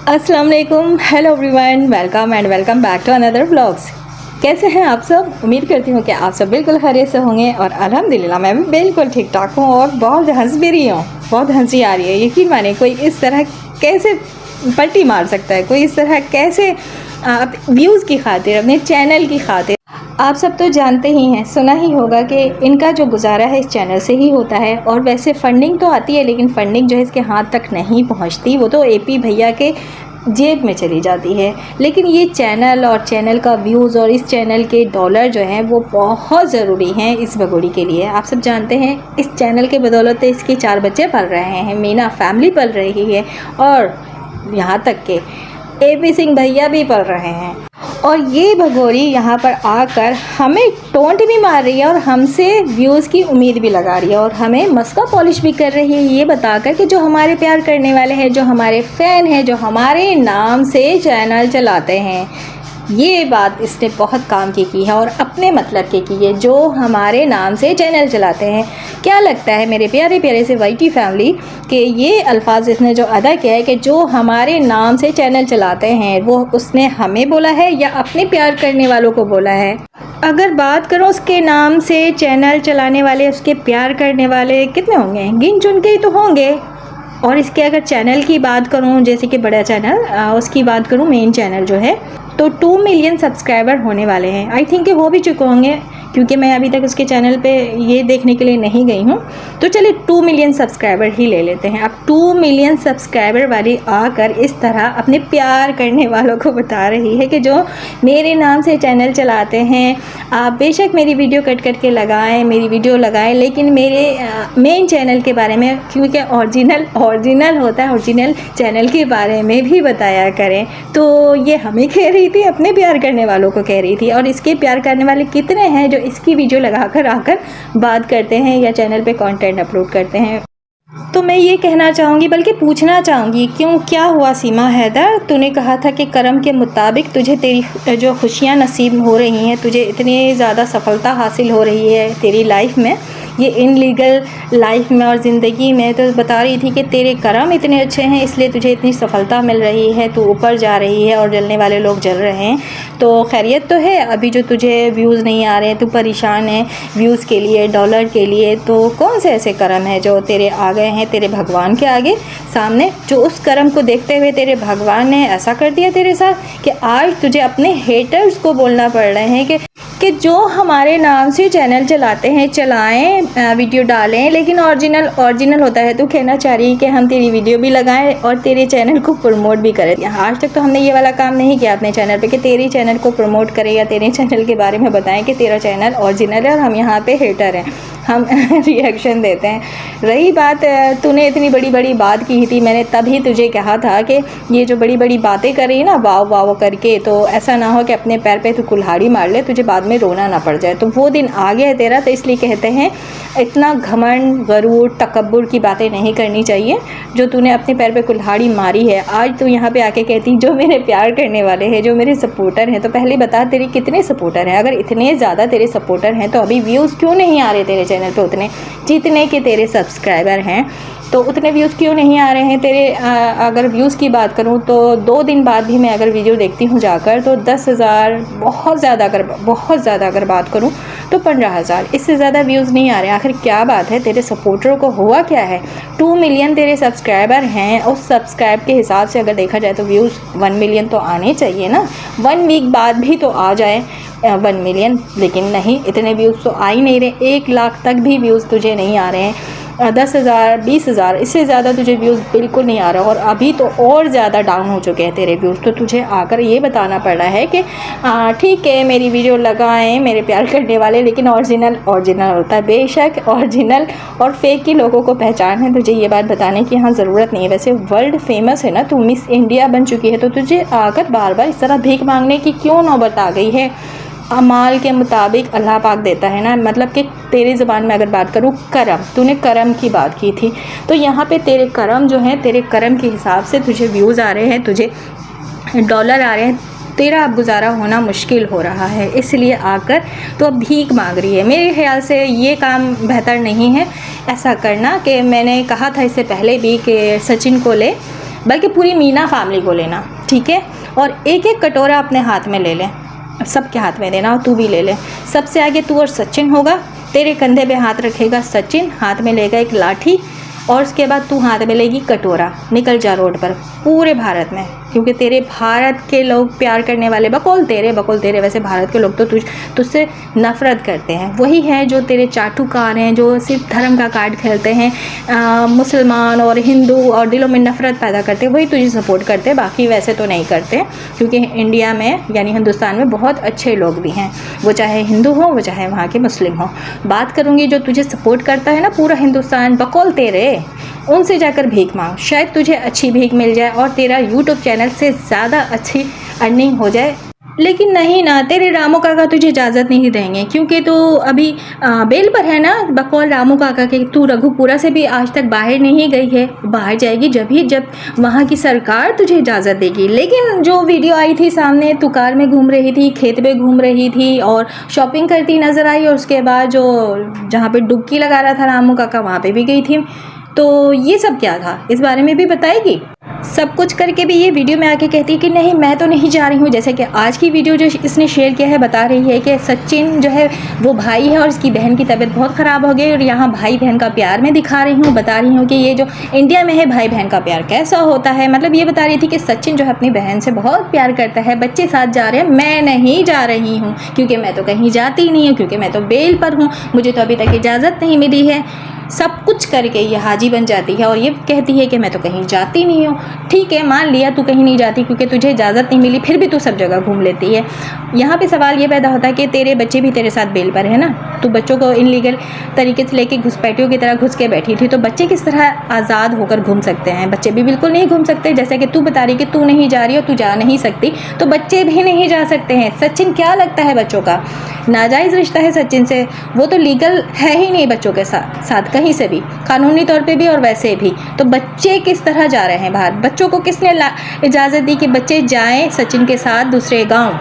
अस्सलाम वालेकुम, hello everyone, welcome and welcome back to another vlogs. कैसे हैं आप सब? उम्मीद करती हूँ कि आप सब बिल्कुल खैरियत से होंगे और अल्हम्दुलिल्लाह मैं भी बिल्कुल ठीक ठाक हूँ और बहुत हंस भी रही हूँ। बहुत हंसी आ रही है। यकीन माने, कोई इस तरह कैसे पलटी मार सकता है, कोई इस तरह कैसे व्यूज़ की खातिर, अपने चैनल की खातिर। आप सब तो जानते ही हैं, सुना ही होगा कि इनका जो गुजारा है इस चैनल से ही होता है। और वैसे फ़ंडिंग तो आती है, लेकिन फ़ंडिंग जो है इसके हाथ तक नहीं पहुंचती, वो तो एपी भैया के जेब में चली जाती है। लेकिन ये चैनल और चैनल का व्यूज़ और इस चैनल के डॉलर जो हैं वो बहुत ज़रूरी हैं इस भगोड़ी के लिए। आप सब जानते हैं, इस चैनल के बदौलत इसके 4 बच्चे पल रहे हैं, मीना फैमिली पल रही है और यहाँ तक के एपी सिंह भैया भी पल रहे हैं। और ये भगोरी यहाँ पर आकर हमें टोंट भी मार रही है और हमसे व्यूज़ की उम्मीद भी लगा रही है और हमें मस्का पॉलिश भी कर रही है, ये बताकर कि जो हमारे प्यार करने वाले हैं, जो हमारे फ़ैन हैं, जो हमारे नाम से चैनल चलाते हैं, ये बात इसने बहुत काम की है और अपने मतलब की है। जो हमारे नाम से चैनल चलाते हैं, क्या लगता है मेरे प्यारे प्यारे से वाईटी फैमिली कि ये अल्फाज इसने जो अदा किया है कि जो हमारे नाम से चैनल चलाते हैं, वो उसने हमें बोला है या अपने प्यार करने वालों को बोला है? अगर बात करो उसके नाम से चैनल चलाने वाले, उसके प्यार करने वाले कितने होंगे? गिन चुन के ही तो होंगे। और इसके अगर चैनल की बात करूं, जैसे कि बड़ा चैनल, उसकी बात करूं, मेन चैनल जो है, तो 2 मिलियन सब्सक्राइबर होने वाले हैं। आई थिंक हो भी चुके होंगे, क्योंकि मैं अभी तक उसके चैनल पे ये देखने के लिए नहीं गई हूँ। तो चलिए 2 मिलियन सब्सक्राइबर ही ले लेते हैं। अब 2 मिलियन सब्सक्राइबर वाली आकर इस तरह अपने प्यार करने वालों को बता रही है कि जो मेरे नाम से चैनल चलाते हैं, आप बेशक मेरी वीडियो कट करके लगाएं, मेरी वीडियो लगाएं, लेकिन मेरे मेन चैनल के बारे में, क्योंकि ओरिजिनल होता है, ओरिजिनल चैनल के बारे में भी बताया करें। तो ये हमें कह रही थी, अपने प्यार करने वालों को कह रही थी। और इसके प्यार करने वाले कितने हैं जो इसकी वीडियो लगाकर आकर बात करते हैं या चैनल पे कंटेंट अपलोड करते हैं? तो मैं ये कहना चाहूँगी, बल्कि पूछना चाहूँगी, क्यों, क्या हुआ सीमा हैदर? तूने कहा था कि करम के मुताबिक तुझे तेरी जो खुशियाँ नसीब हो रही हैं, तुझे इतनी ज़्यादा सफलता हासिल हो रही है तेरी लाइफ में, ये इनलीगल लाइफ में और ज़िंदगी में, तो बता रही थी कि तेरे करम इतने अच्छे हैं, इसलिए तुझे इतनी सफलता मिल रही है, तू ऊपर जा रही है और जलने वाले लोग जल रहे हैं। तो खैरियत तो है? अभी जो तुझे व्यूज़ नहीं आ रहे हैं, तू परेशान है व्यूज़ के लिए, डॉलर के लिए, तो कौन से ऐसे करम है जो तेरे आ गए हैं तेरे भगवान के आगे सामने, जो उस करम को देखते हुए तेरे भगवान ने ऐसा कर दिया तेरे साथ कि आज तुझे अपने हेटर्स को बोलना पड़ रहे हैं कि जो हमारे नाम से चैनल चलाते हैं, चलाएं, वीडियो डालें, लेकिन ओरिजिनल होता है। तो कहना चाह रही है कि हम तेरी वीडियो भी लगाएं और तेरे चैनल को प्रमोट भी करें। आज तक तो हमने ये वाला काम नहीं किया अपने चैनल पे कि तेरे चैनल को प्रमोट करें या तेरे चैनल के बारे में बताएं कि तेरा चैनल ओरिजिनल है और हम यहाँ पे हेटर हैं, हम रिएक्शन देते हैं। रही बात, तूने इतनी बड़ी बात की थी, मैंने तभी तुझे कहा था कि ये जो बड़ी बातें कर रही है ना, वाव वाव करके, तो ऐसा ना हो कि अपने पैर पे तू कुल्हाड़ी मार ले, तुझे बाद में रोना ना पड़ जाए। तो वो दिन आ गया है तेरा। तो इसलिए कहते हैं इतना घमंड, गरूर, तकब्बुर की बातें नहीं करनी चाहिए। जो तूने अपने पैर पे कुल्हाड़ी मारी है, आज तू यहाँ पे आके कहती जो मेरे प्यार करने वाले हैं, जो मेरे सपोर्टर हैं, तो पहले बता तेरे कितने सपोर्टर हैं? अगर इतने ज़्यादा तेरे सपोर्टर हैं तो अभी व्यूज़ क्यों नहीं आ रहे तेरे चैनल पे उतने जितने के तेरे सब्सक्राइबर हैं? तो उतने व्यूज़ क्यों नहीं आ रहे हैं तेरे? अगर व्यूज़ की बात करूं तो 2 दिन बाद भी मैं अगर वीडियो देखती हूं जाकर, तो 10,000, बहुत ज़्यादा अगर बात करूं तो 15,000, इससे ज़्यादा व्यूज़ नहीं आ रहे हैं। आखिर क्या बात है? तेरे सपोर्टरों को हुआ क्या है? 2 मिलियन तेरे सब्सक्राइबर हैं, उस सब्सक्राइब के हिसाब से अगर देखा जाए तो व्यूज़ 1 मिलियन तो आने चाहिए ना। 1 वीक बाद भी तो आ जाए 1 मिलियन, लेकिन नहीं, इतने व्यूज़ तो आ ही नहीं रहे। 1 लाख तक भी व्यूज़ तुझे नहीं आ रहे हैं। 10,000, 20,000, इससे ज़्यादा तुझे व्यूज़ बिल्कुल नहीं आ रहा। और अभी तो और ज़्यादा डाउन हो चुके हैं तेरे व्यूज़। तो तुझे आकर ये बताना पड़ रहा है कि ठीक है, मेरी वीडियो लगाएं मेरे प्यार करने वाले, लेकिन ओरिजिनल होता है। बेशक ओरिजिनल और फेक की लोगों को पहचान है, तुझे ये बात बताने की यहाँ ज़रूरत नहीं है। वैसे वर्ल्ड फेमस है ना, तू मिस इंडिया बन चुकी है, तो तुझे आकर बार बार इस तरह भीख मांगने की क्यों नौबत आ गई है? अमाल के मुताबिक अल्लाह पाक देता है ना, मतलब कि तेरी ज़ुबान में अगर बात करूँ, करम, तूने करम की बात की थी, तो यहाँ पे तेरे करम जो हैं, तेरे करम के हिसाब से तुझे व्यूज़ आ रहे हैं, तुझे डॉलर आ रहे हैं, तेरा अब गुजारा होना मुश्किल हो रहा है, इसलिए आकर तो अब भीख मांग रही है। मेरे ख्याल से ये काम बेहतर नहीं है ऐसा करना। कि मैंने कहा था इससे पहले भी कि सचिन को ले, बल्कि पूरी मीना फैमिली को लेना, ठीक है। और एक एक कटोरा अपने हाथ में ले लें, सबके हाथ में देना और तू भी ले ले। सबसे आगे तू और सचिन होगा, तेरे कंधे पे हाथ रखेगा सचिन, हाथ में लेगा एक लाठी और उसके बाद तू हाथ में लेगी कटोरा। निकल जा रोड पर पूरे भारत में, क्योंकि तेरे भारत के लोग प्यार करने वाले बकौल तेरे वैसे भारत के लोग तो तुझसे नफ़रत करते हैं। वही हैं जो तेरे चाटुकार हैं, जो सिर्फ धर्म का कार्ड खेलते हैं, मुसलमान और हिंदू और दिलों में नफ़रत पैदा करते हैं, वही तुझे सपोर्ट करते हैं। बाकी वैसे तो नहीं करते, क्योंकि इंडिया में यानी हिंदुस्तान में बहुत अच्छे लोग भी हैं, वो चाहे हिंदू हो वो चाहे वहाँ के मुस्लिम हो। बात करूँगी जो तुझे सपोर्ट करता है ना पूरा हिंदुस्तान बकौल तेरे, उनसे जाकर भीख मांग, शायद तुझे अच्छी भीख मिल जाए और तेरा यूट्यूब चैनल से ज़्यादा अच्छी अर्निंग हो जाए। लेकिन नहीं ना, तेरे रामू काका तुझे इजाज़त नहीं देंगे, क्योंकि तो अभी बेल पर है ना बकौल रामू काका के। तू रघुपुरा से भी आज तक बाहर नहीं गई है, बाहर जाएगी जब वहाँ की सरकार तुझे इजाज़त देगी। लेकिन जो वीडियो आई थी सामने, तू कार में घूम रही थी, खेत में घूम रही थी और शॉपिंग करती नज़र आई, और उसके बाद जो जहाँ पर डुबकी लगा रहा था रामू काका वहाँ पर भी गई थी। तो ये सब क्या था, इस बारे में भी बताएगी। सब कुछ करके भी ये वीडियो में आके कहती है कि नहीं मैं तो नहीं जा रही हूँ। जैसे कि आज की वीडियो जो इसने शेयर किया है बता रही है कि सचिन जो है वो भाई है और उसकी बहन की तबीयत बहुत ख़राब हो गई, और यहाँ भाई बहन का प्यार मैं दिखा रही हूँ, बता रही हूँ कि ये जो इंडिया में है भाई बहन का प्यार कैसा होता है। मतलब ये बता रही थी कि सचिन जो है अपनी बहन से बहुत प्यार करता है, बच्चे साथ जा रहे हैं, मैं नहीं जा रही हूँ क्योंकि मैं तो कहीं जाती नहीं हूँ, क्योंकि मैं तो बेल पर हूँ, मुझे तो अभी तक इजाज़त नहीं मिली है। सब कुछ करके ये हाजी बन जाती है और ये कहती है कि मैं तो कहीं जाती नहीं हूँ। ठीक है, मान लिया तू कहीं नहीं जाती क्योंकि तुझे इजाज़त नहीं मिली, फिर भी तू सब जगह घूम लेती है। यहाँ पे सवाल ये पैदा होता है कि तेरे बच्चे भी तेरे साथ बेल पर है ना, तू बच्चों को इनलीगल तरीके से लेके घुसपैठियों की तरह घुस के बैठी थी, तो बच्चे किस तरह आज़ाद होकर घूम सकते हैं? बच्चे भी बिल्कुल नहीं घूम सकते। जैसे कि तू बता रही कि तू नहीं जा रही और तू जा नहीं सकती, तो बच्चे भी नहीं जा सकते हैं। सचिन क्या लगता है बच्चों का? नाजायज़ रिश्ता है सचिन से, वो तो लीगल है ही नहीं बच्चों के साथ कहीं से भी, कानूनी तौर पे भी और वैसे भी। तो बच्चे किस तरह जा रहे हैं बाहर? बच्चों को किसने इजाज़त दी कि बच्चे जाएं सचिन के साथ दूसरे गांव?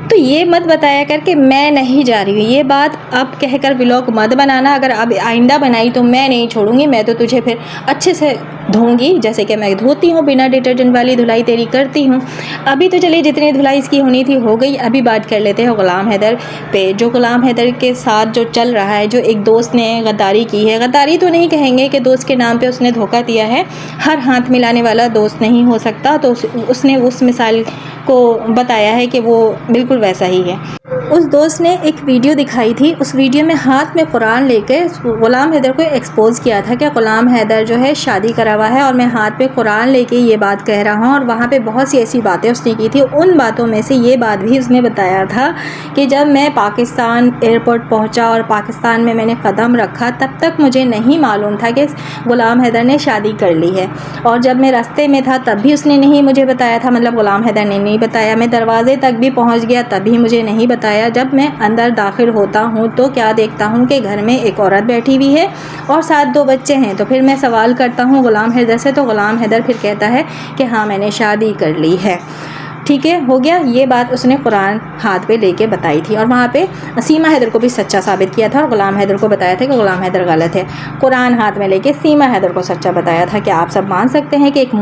तो ये मत बताया कर कि मैं नहीं जा रही हूँ, ये बात अब कहकर व्लॉग मत बनाना। अगर अब आइंदा बनाई तो मैं नहीं छोड़ूंगी, मैं तो तुझे फिर अच्छे से धोऊंगी, जैसे कि मैं धोती हूँ, बिना डिटर्जेंट वाली धुलाई तेरी करती हूँ। अभी तो चलिए जितनी धुलाई इसकी होनी थी हो गई। अभी बात कर लेते हैं ग़ुलाम हैदर पे। जो ग़ुलाम हैदर के साथ जो चल रहा है, जो एक दोस्त ने गद्दारी की है, गद्दारी तो नहीं कहेंगे कि दोस्त के नाम पे उसने धोखा दिया है, हर हाथ मिलाने वाला दोस्त नहीं हो सकता। तो उसने उस मिसाल को बताया है कि वो बिल्कुल वैसा ही है। उस दोस्त ने एक वीडियो दिखाई थी, उस वीडियो में हाथ में कुरान लेके ग़ुलाम हैदर को एक्सपोज किया था कि ग़ुलाम हैदर जो है शादी करा हुआ है और मैं हाथ पे कुरान लेके ये बात कह रहा हूँ। और वहाँ पे बहुत सी ऐसी बातें उसने की थी, उन बातों में से ये बात भी उसने बताया था कि जब मैं पाकिस्तान एयरपोर्ट पहुँचा और पाकिस्तान में मैंने कदम रखा, तब तक मुझे नहीं मालूम था कि ग़ुलाम हैदर ने शादी कर ली है। और जब मैं रास्ते में था तब भी उसने नहीं मुझे बताया था, मतलब ग़ुलाम हैदर ने नहीं बताया। मैं दरवाज़े तक भी पहुँच गया तब भी मुझे नहीं बताया। जब मैं अंदर दाखिल होता हूँ तो क्या देखता हूँ कि घर में एक औरत बैठी हुई है और साथ 2 बच्चे हैं। तो फिर मैं सवाल करता हूँ ग़ुलाम हैदर से, तो ग़ुलाम हैदर फिर कहता है कि हाँ मैंने शादी कर ली है। ठीक है, हो गया। ये बात उसने कुरान हाथ पे लेके बताई थी और वहाँ पे सीमा हैदर को भी सच्चा साबित किया था और ग़ुलाम हैदर को बताया था कि ग़ुलाम हैदर गलत है। कुरान हाथ में लेके सीमा हैदर को सच्चा बताया था कि आप सब मान सकते हैं कि एक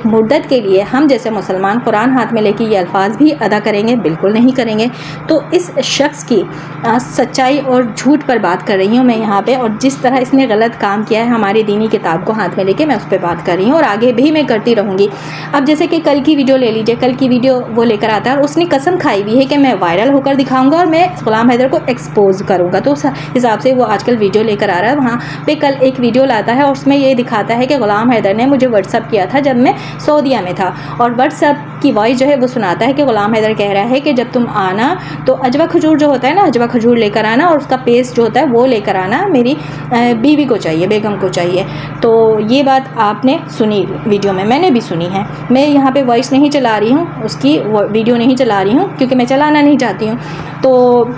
मुर्दत के लिए हम जैसे मुसलमान कुरान हाथ में लेके ये अल्फाज भी अदा करेंगे? बिल्कुल नहीं करेंगे। तो इस शख्स की सच्चाई और झूठ पर बात कर रही हूँ मैं यहाँ पर, और जिस तरह इसने गलत काम किया है हमारी दीनी किताब को हाथ में लेके, मैं उस पर बात कर रही हूँ और आगे भी मैं करती रहूँगी। अब जैसे कि कल की वीडियो ले लीजिए, कल की वीडियो वो लेकर आता है और उसने कसम खाई हुई है कि मैं वायरल होकर दिखाऊंगा और मैं ग़ुलाम हैदर को एक्सपोज करूंगा। तो उस हिसाब से वो आजकल वीडियो लेकर आ रहा है। वहाँ पे कल एक वीडियो लाता है और उसमें ये दिखाता है कि ग़ुलाम हैदर ने मुझे व्हाट्सअप किया था जब मैं सऊदीया में था, और व्हाट्सअप की वॉइस जो है वो सुनाता है कि ग़ुलाम हैदर कह रहा है कि जब तुम आना तो अजवा खजूर जो होता है ना, अजवा खजूर लेकर आना और उसका पेस्ट जो होता है वो लेकर आना, मेरी बीवी को चाहिए, बेगम को चाहिए। तो ये बात आपने सुनी वीडियो में, मैंने भी सुनी है। मैं यहाँ पे वॉइस नहीं चला रही हूँ, उसकी वीडियो नहीं चला रही हूँ क्योंकि मैं चलाना नहीं चाहती हूँ। तो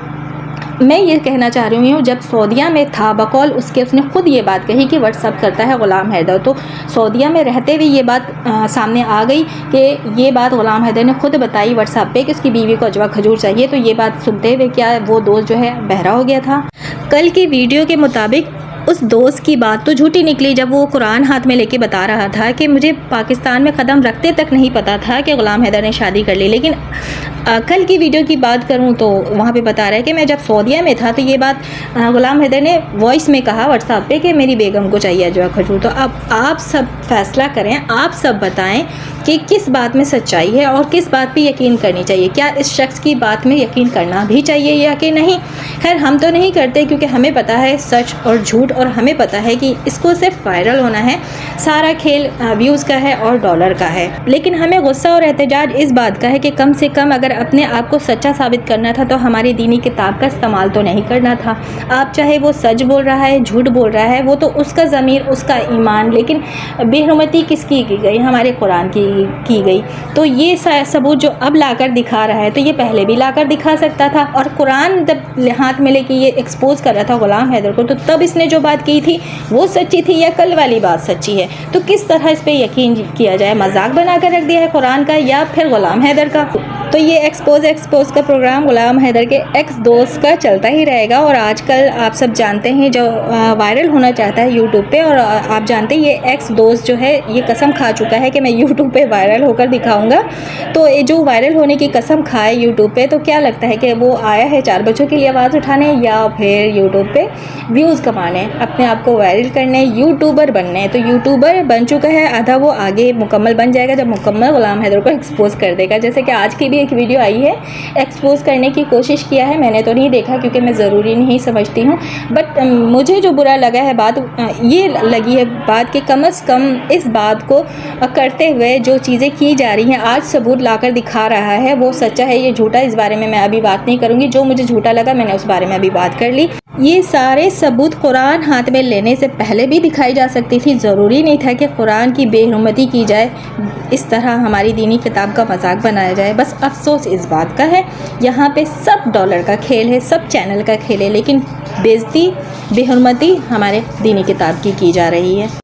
मैं ये कहना चाह रही हूँ, जब सऊदीया में था बकौल उसके, उसने ख़ुद ये बात कही कि व्हाट्सअप करता है ग़ुलाम हैदर। तो सऊदीया में रहते हुए ये बात सामने आ गई कि ये बात ग़ुलाम हैदर ने ख़ुद बताई व्हाट्सअप पे कि उसकी बीवी को अजवा खजूर चाहिए। तो ये बात सुनते हुए क्या वो दोस्त जो है बहरा हो गया था? कल की वीडियो के मुताबिक उस दोस्त की बात तो झूठी निकली जब वो कुरान हाथ में लेके बता रहा था कि मुझे पाकिस्तान में कदम रखते तक नहीं पता था कि ग़ुलाम हैदर ने शादी कर ली। लेकिन कल की वीडियो की बात करूं तो वहाँ पे बता रहा है कि मैं जब सऊदीया में था तो ये बात ग़ुलाम हैदर ने वॉइस में कहा व्हाट्सएप पे कि मेरी बेगम को चाहिए अजवा खजूर। तो अब आप सब फैसला करें, आप सब बताएं कि किस बात में सच्चाई है और किस बात पे यकीन करनी चाहिए। क्या इस शख्स की बात में यकीन करना भी चाहिए या कि नहीं? खैर हम तो नहीं करते क्योंकि हमें पता है सच और झूठ, और हमें पता है कि इसको सिर्फ वायरल होना है। सारा खेल व्यूज़ का है और डॉलर का है। लेकिन हमें गुस्सा और एहतजाज इस बात का है कि कम से कम अगर अपने आप को सच्चा साबित करना था तो हमारी दीनी किताब का इस्तेमाल तो नहीं करना था। आप चाहे वो सच बोल रहा है, झूठ बोल रहा है, वो तो उसका ज़मीर, उसका ईमान, लेकिन बेहुरमती किसकी की गई? हमारे कुरान की गई। तो ये सबूत जो अब लाकर दिखा रहा है तो ये पहले भी लाकर दिखा सकता था। और कुरान जब हाथ में लेके ये एक्सपोज कर रहा था ग़ुलाम हैदर को, तो तब इसने जो बात की थी वो सच्ची थी या कल वाली बात सच्ची है? तो किस तरह इस पर यकीन किया जाए? मजाक बनाकर रख दिया है कुरान का या फिर ग़ुलाम हैदर का? तो ये एक्सपोज का प्रोग्राम ग़ुलाम हैदर के एक्स दोस्त का चलता ही रहेगा। और आजकल आप सब जानते हैं जो वायरल होना चाहता है यूट्यूब पे, और आप जानते हैं ये एक्स दोस्त जो है ये कसम खा चुका है कि मैं यूट्यूब पे वायरल होकर दिखाऊंगा। तो ये जो वायरल होने की कसम खाए यूट्यूब पे, तो क्या लगता है कि वो आया है 4 बच्चों के लिए आवाज़ उठाने या फिर यूट्यूब पे व्यूज़ कमाने, अपने आप को वायरल करने, यूट्यूबर बनने? तो यूट्यूबर बन चुका है, आधा वो आगे मुकम्मल बन जाएगा जब मुकम्मल ग़ुलाम हैदर को एक्सपोज कर देगा। जैसे कि आज की भी एक वीडियो आई है, एक्सपोज करने की कोशिश किया है, मैंने तो नहीं देखा क्योंकि मैं ज़रूरी नहीं समझती हूँ। बट मुझे जो बुरा लगा है बात ये लगी है बात कि कम से कम इस बात को करते हुए जो चीज़ें की जा रही हैं, आज सबूत लाकर दिखा रहा है, वो सच्चा है ये झूठा, इस बारे में मैं अभी बात नहीं करूँगी। जो मुझे झूठा लगा मैंने उस बारे में अभी बात कर ली। ये सारे सबूत कुरान हाथ में लेने से पहले भी दिखाई जा सकती थी। ज़रूरी नहीं था कि कुरान की बेहुरमती की जाए, इस तरह हमारी दीनी किताब का मजाक बनाया जाए। बस अफसोस इस बात का है यहाँ पे सब डॉलर का खेल है, सब चैनल का खेल है, लेकिन बेइज्जती, बेहुरमती हमारे दीनी किताब की जा रही है।